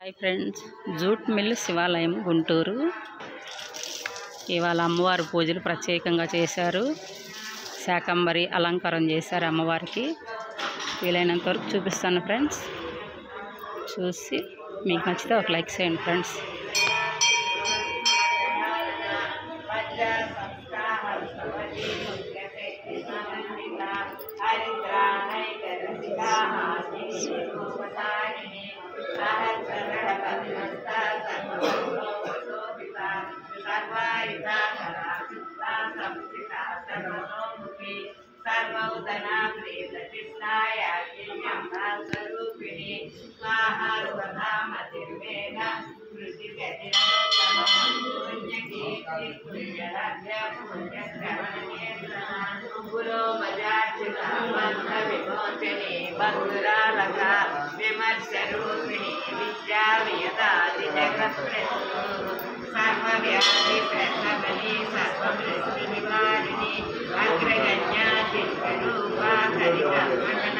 Hi friends, jute mill శివాలయం గుంటూరు. ఇవాళ అమ్మవారి పూజలు ప్రత్యేకంగా చేశారు. శాకంబరి అలంకారం చేశారు అమ్మవారికి. వీలైనంత వరకు చూపిస్తాను ఫ్రెండ్స్. చూసి మీకు నచ్చితే ఒక లైక్ చేయండి ఫ్రెండ్స్. విమర్శరూపిణి విద్యా వియదాది సర్వవ్యాధి ప్రసవని సర్వవృష్టి నివారిణి అగ్రగణ్యా చిత్రూపా హరిత